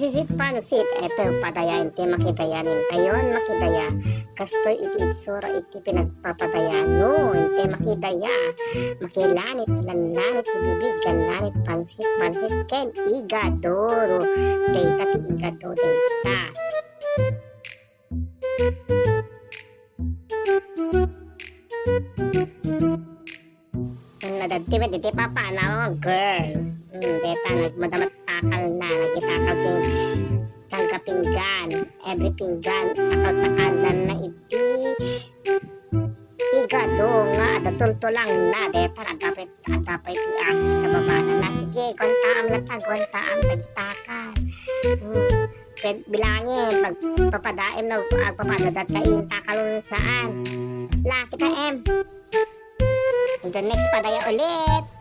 Isit pansit, eto padaya, iti makidayanin tayon, makidaya. Kasto iti itsura, iti pinagpapadaya, no, iti makidaya. Makilanit, lanlanit, ibibig, lanlanit, pansit, pansit, ken igadoro. Data ti igado, data. Nadagtimet, iti papanaw, girl. Deta, nagmadamat takal na, nagitakal din tangka pinggan, every pinggan, takal-takalan na iti igado nga, adatunto lang na, deta, adapay ti asis na babana na, sige, kontaam na ta, kontaam, nagitakal. Bilangin, pagpapadaim na, pagpapadadat kain, takalun saan. La, kita, M. Hanggang next padaya ulit.